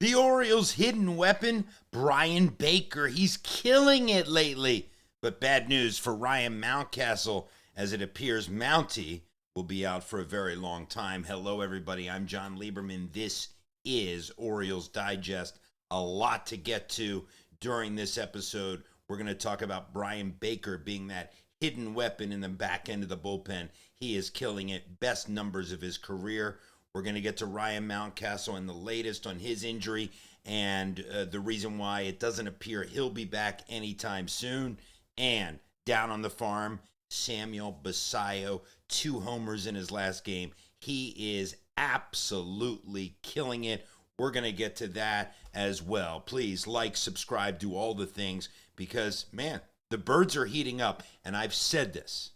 The Orioles' hidden weapon, Brian Baker. He's killing it lately. But bad news for Ryan Mountcastle, as it appears Mountie will be out for a very long time. Hello, everybody. I'm Jon Lieberman. This is Orioles Digest. A lot to get to during this episode. We're going to talk about Brian Baker being that hidden weapon in the back end of the bullpen. He is killing it. Best numbers of his career. We're going to get to Ryan Mountcastle and the latest on his injury and the reason why it doesn't appear he'll be back anytime soon. And down on the farm, Samuel Basallo, 2 homers in his last game. He is absolutely killing it. We're going to get to that as well. Please like, subscribe, do all the things because, man, the birds are heating up. And I've said this.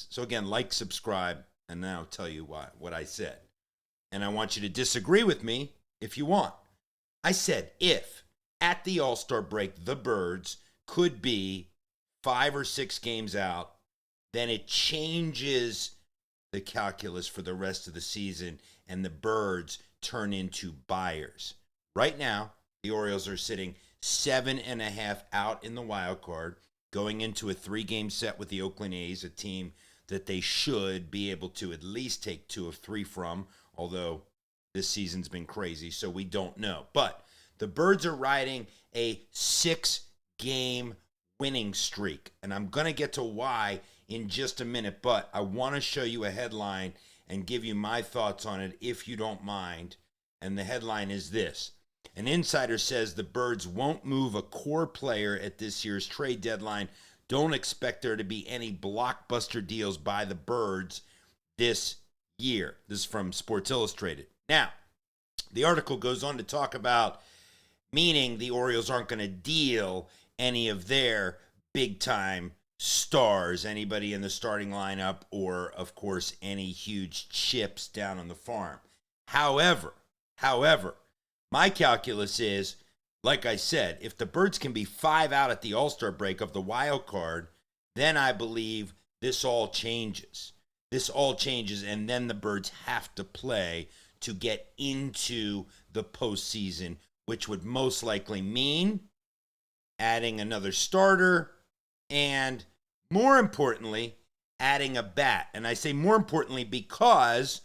So again, like, subscribe. And now I'll tell you what I said. And I want you to disagree with me if you want. I said if at the All-Star break the Birds could be 5 or 6 games out, then it changes the calculus for the rest of the season and the Birds turn into buyers. Right now, the Orioles are sitting 7.5 out in the wild card, going into a 3-game set with the Oakland A's, a team that they should be able to at least take 2 of 3 from, although this season's been crazy, so we don't know. But the Birds are riding a 6-game winning streak, and I'm going to get to why in just a minute, but I want to show you a headline and give you my thoughts on it if you don't mind, and the headline is this. An insider says the Birds won't move a core player at this year's trade deadline. Don't expect there to be any blockbuster deals by the Birds this year. This is from Sports Illustrated. Now, the article goes on to talk about meaning the Orioles aren't going to deal any of their big-time stars, anybody in the starting lineup, or, of course, any huge chips down on the farm. However, my calculus is, like I said, if the Birds can be 5 out at the All-Star break of the wild card, then I believe this all changes. And then the Birds have to play to get into the postseason, which would most likely mean adding another starter and, more importantly, adding a bat. And I say more importantly because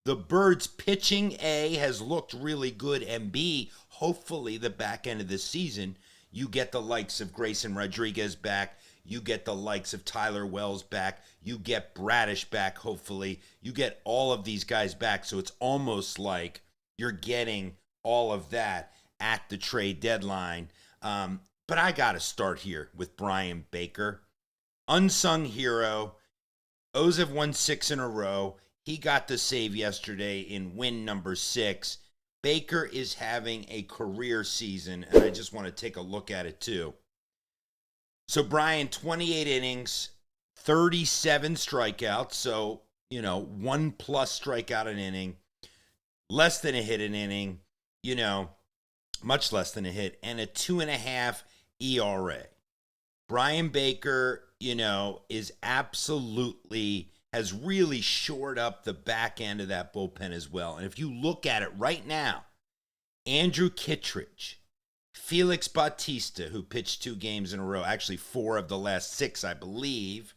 the Birds' pitching, A, has looked really good, and B, hopefully the back end of this season, you get the likes of Grayson Rodriguez back, you get the likes of Tyler Wells back, you get Bradish back, hopefully. You get all of these guys back, so it's almost like you're getting all of that at the trade deadline. But I got to start here with Brian Baker. Unsung hero. O's have won 6 in a row. He got the save yesterday in win number 6. Baker is having a career season, and I just want to take a look at it too. So Brian, 28 innings, 37 strikeouts, so, 1+ strikeout an inning, less than a hit an inning, much less than a hit, and a 2.5 ERA. Brian Baker, is absolutely, has really shored up the back end of that bullpen as well. And if you look at it right now, Andrew Kittredge, Félix Bautista, who pitched 2 games in a row, actually 4 of the last 6, I believe,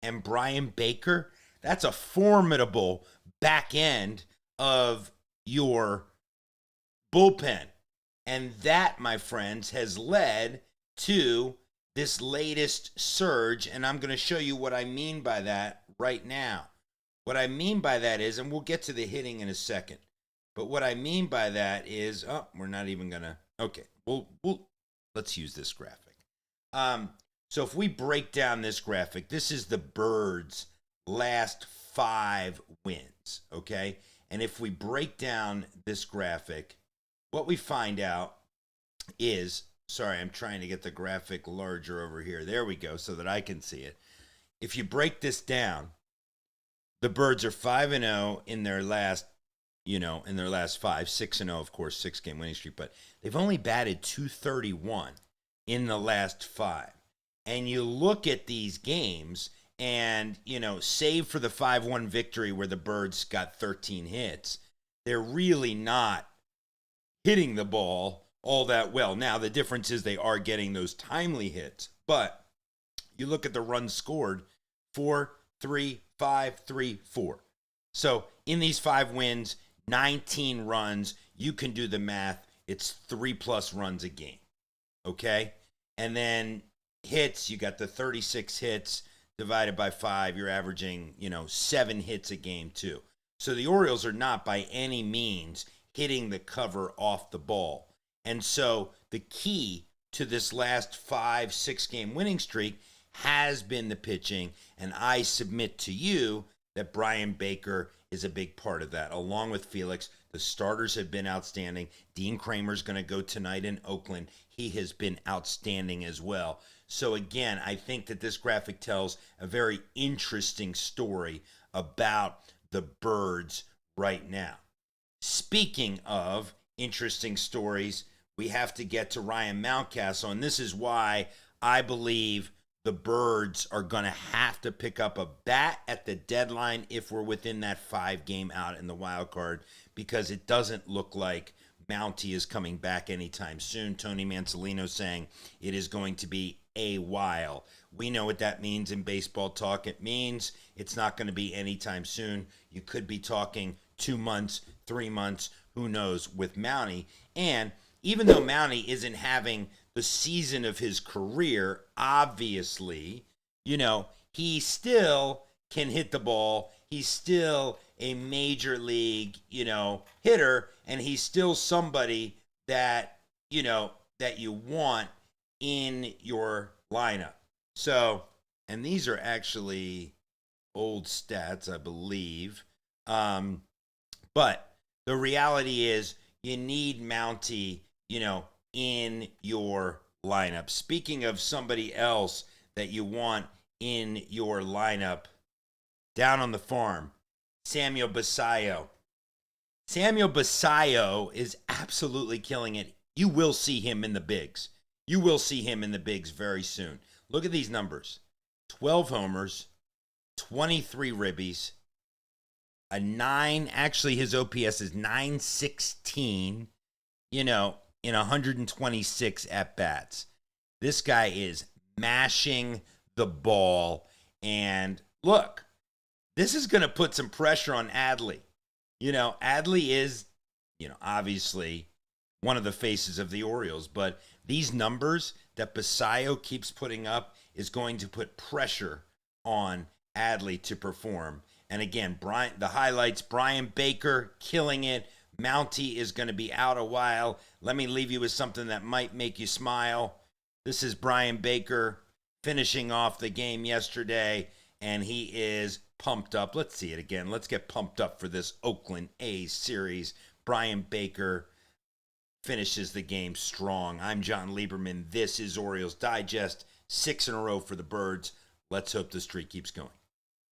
and Brian Baker, that's a formidable back end of your bullpen. And that, my friends, has led to this latest surge, and I'm going to show you what I mean by that right now. What I mean by that is, and we'll get to the hitting in a second, but what I mean by that is, we're not even going to, okay, let's use this graphic. So if we break down this graphic, this is the Birds' last 5 wins, okay? And if we break down this graphic, what we find out is, sorry, I'm trying to get the graphic larger over here. There we go, so that I can see it. If you break this down, the Birds are 5-0 in their last, in their last 5, 6-0, of course, 6-game winning streak, but they've only batted .231 in the last 5. And you look at these games, and, save for the 5-1 victory where the Birds got 13 hits, they're really not hitting the ball all that well. Now, the difference is they are getting those timely hits, but you look at the runs scored 4, 3, 5, 3, 4. So in these 5 wins, 19 runs, you can do the math. It's 3+ runs a game. Okay? And then hits, you got the 36 hits divided by 5. You're averaging, 7 hits a game too. So the Orioles are not by any means hitting the cover off the ball. And so the key to this last 5-6 game winning streak has been the pitching. And I submit to you that Brian Baker is a big part of that, along with Félix. The starters have been outstanding. Dean Kramer's going to go tonight in Oakland. He has been outstanding as well. So again, I think that this graphic tells a very interesting story about the Birds right now. Speaking of interesting stories, we have to get to Ryan Mountcastle, and this is why I believe the Birds are going to have to pick up a bat at the deadline if we're within that 5-game out in the wild card, because it doesn't look like Mountie is coming back anytime soon. Tony Mansolino saying it is going to be a while. We know what that means in baseball talk. It means it's not going to be anytime soon. You could be talking 2 months, 3 months, who knows, with Mountie. And even though Mountie isn't having the season of his career, obviously, he still can hit the ball. He's still a major league, hitter, and he's still somebody that, that you want in your lineup. So, and these are actually old stats, I believe. But the reality is you need Mountie, in your lineup. Speaking of somebody else that you want in your lineup, down on the farm, Samuel Basallo. Samuel Basallo is absolutely killing it. You will see him in the bigs. You will see him in the bigs very soon. Look at these numbers. 12 homers, 23 ribbies, a 9. Actually, his OPS is 916, in 126 at-bats. This guy is mashing the ball. And look, this is going to put some pressure on Adley. Adley is, obviously one of the faces of the Orioles, but these numbers that Basallo keeps putting up is going to put pressure on Adley to perform. And again, the highlights, Brian Baker killing it. Mountie is going to be out a while. Let me leave you with something that might make you smile. This is Brian Baker finishing off the game yesterday, and he is pumped up. Let's see it again. Let's get pumped up for this Oakland A's series. Brian Baker finishes the game strong. I'm Jon Lieberman. This is Orioles Digest. 6 in a row for the Birds. Let's hope the streak keeps going.